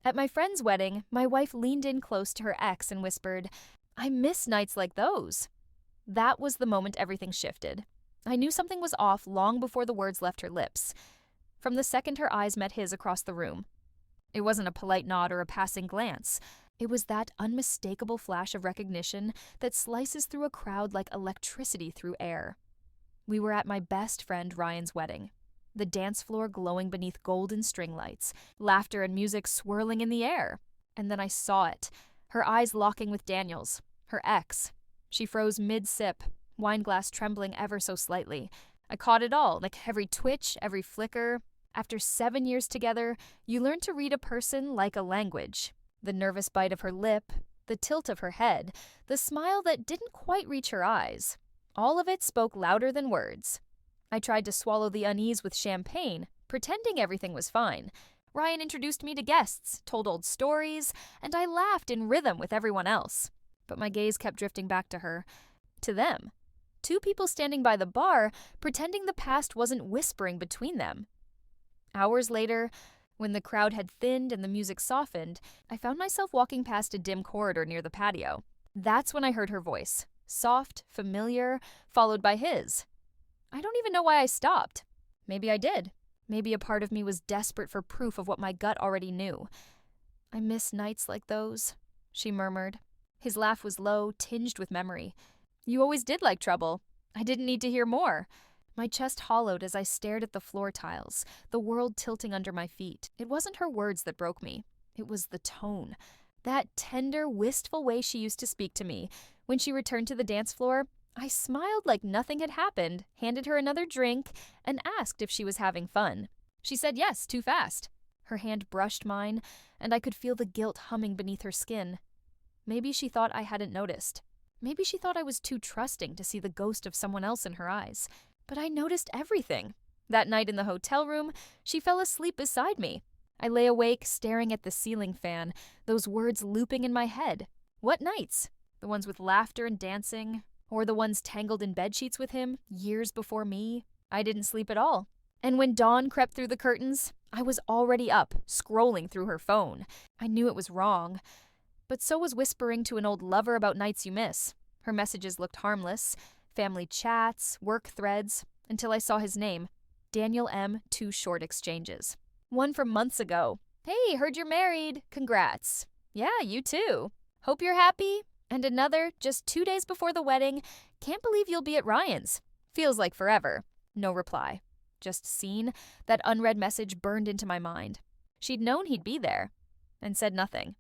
At my friend's wedding, my wife leaned in close to her ex and whispered, "I miss nights like those." That was the moment everything shifted. I knew something was off long before the words left her lips. From the second her eyes met his across the room. It wasn't a polite nod or a passing glance. It was that unmistakable flash of recognition that slices through a crowd like electricity through air. We were at my best friend Ryan's wedding. The dance floor glowing beneath golden string lights, laughter and music swirling in the air. And then I saw it, her eyes locking with Daniel's, her ex. She froze mid-sip, wine glass trembling ever so slightly. I caught it all, like every twitch, every flicker. After 7 years together, you learn to read a person like a language. The nervous bite of her lip, the tilt of her head, the smile that didn't quite reach her eyes. All of it spoke louder than words. I tried to swallow the unease with champagne, pretending everything was fine. Ryan introduced me to guests, told old stories, and I laughed in rhythm with everyone else. But my gaze kept drifting back to her, to them. Two people standing by the bar, pretending the past wasn't whispering between them. Hours later, when the crowd had thinned and the music softened, I found myself walking past a dim corridor near the patio. That's when I heard her voice, soft, familiar, followed by his. I don't even know why I stopped. Maybe I did. Maybe a part of me was desperate for proof of what my gut already knew. "I miss nights like those," she murmured. His laugh was low, tinged with memory. "You always did like trouble. I didn't need to hear more." My chest hollowed as I stared at the floor tiles, the world tilting under my feet. It wasn't her words that broke me. It was the tone. That tender, wistful way she used to speak to me. When she returned to the dance floor, I smiled like nothing had happened, handed her another drink, and asked if she was having fun. She said yes, too fast. Her hand brushed mine, and I could feel the guilt humming beneath her skin. Maybe she thought I hadn't noticed. Maybe she thought I was too trusting to see the ghost of someone else in her eyes. But I noticed everything. That night in the hotel room, she fell asleep beside me. I lay awake, staring at the ceiling fan, those words looping in my head. What nights? The ones with laughter and dancing? Or the ones tangled in bedsheets with him, years before me? I didn't sleep at all. And when dawn crept through the curtains, I was already up, scrolling through her phone. I knew it was wrong. But so was whispering to an old lover about nights you miss. Her messages looked harmless. Family chats, work threads, until I saw his name. Daniel M. 2 short exchanges. One from months ago. "Hey, heard you're married. Congrats." "Yeah, you too. Hope you're happy." And another, just 2 days before the wedding. "Can't believe you'll be at Ryan's. Feels like forever." No reply. Just seen. That unread message burned into my mind. She'd known he'd be there, and said nothing.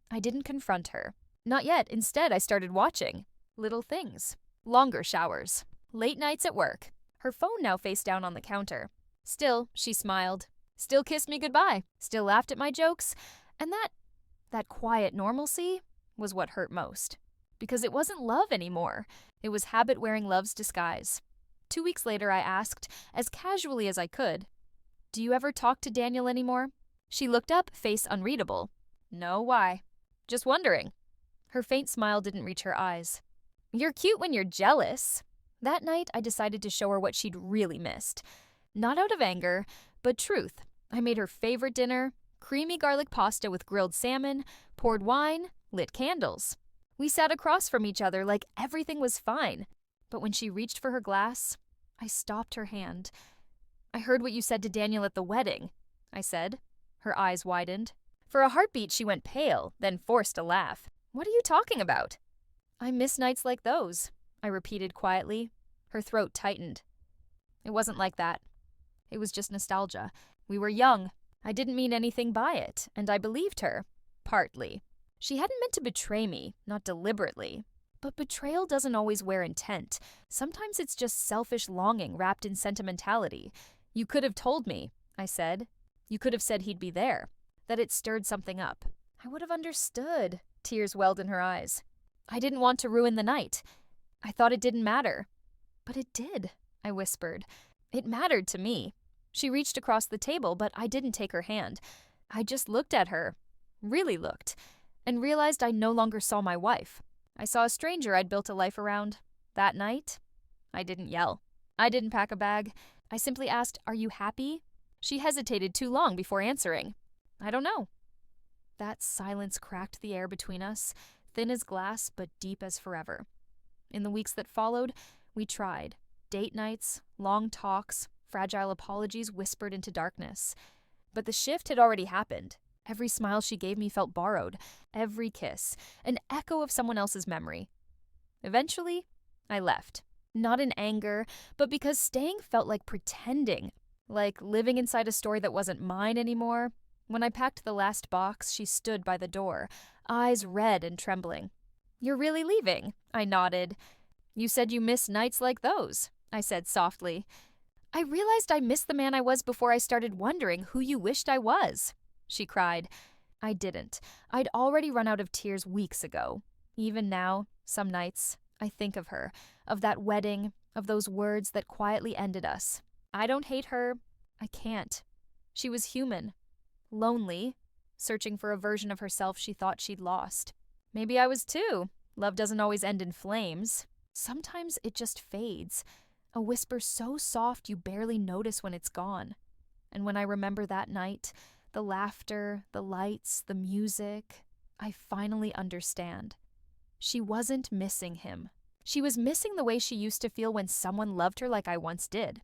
I didn't confront her. Not yet. Instead, I started watching. Little things. Longer showers. Late nights at work. Her phone now face down on the counter. Still, she smiled. Still kissed me goodbye. Still laughed at my jokes. And that quiet normalcy was what hurt most. Because it wasn't love anymore. It was habit-wearing love's disguise. 2 weeks later, I asked, as casually as I could, "Do you ever talk to Daniel anymore?" She looked up, face unreadable. "No, why?" "Just wondering." Her faint smile didn't reach her eyes. "You're cute when you're jealous." That night, I decided to show her what she'd really missed. Not out of anger, but truth. I made her favorite dinner, creamy garlic pasta with grilled salmon, poured wine, lit candles. We sat across from each other like everything was fine. But when she reached for her glass, I stopped her hand. "I heard what you said to Daniel at the wedding," I said. Her eyes widened. For a heartbeat, she went pale, then forced a laugh. "What are you talking about?" "I miss nights like those," I repeated quietly. Her throat tightened. It wasn't like that. It was just nostalgia. We were young. I didn't mean anything by it, and I believed her. Partly. She hadn't meant to betray me, not deliberately. But betrayal doesn't always wear intent. Sometimes it's just selfish longing wrapped in sentimentality. "You could have told me," I said. "You could have said he'd be there. That it stirred something up. I would have understood." Tears welled in her eyes. "I didn't want to ruin the night. I thought it didn't matter." "But it did," I whispered. "It mattered to me." She reached across the table, but I didn't take her hand. I just looked at her, really looked, and realized I no longer saw my wife. I saw a stranger I'd built a life around. That night, I didn't yell. I didn't pack a bag. I simply asked, "Are you happy?" She hesitated too long before answering. "I don't know." That silence cracked the air between us, thin as glass but deep as forever. In the weeks that followed, we tried. Date nights, long talks, fragile apologies whispered into darkness. But the shift had already happened. Every smile she gave me felt borrowed, every kiss, an echo of someone else's memory. Eventually, I left. Not in anger, but because staying felt like pretending, like living inside a story that wasn't mine anymore. When I packed the last box, she stood by the door, eyes red and trembling. "You're really leaving?" I nodded. "You said you miss nights like those," I said softly. "I realized I missed the man I was before I started wondering who you wished I was," she cried. I didn't. I'd already run out of tears weeks ago. Even now, some nights, I think of her, of that wedding, of those words that quietly ended us. I don't hate her. I can't. She was human. Lonely, searching for a version of herself she thought she'd lost. Maybe I was too. Love doesn't always end in flames. Sometimes it just fades. A whisper so soft you barely notice when it's gone. And when I remember that night, the laughter, the lights, the music, I finally understand. She wasn't missing him. She was missing the way she used to feel when someone loved her like I once did.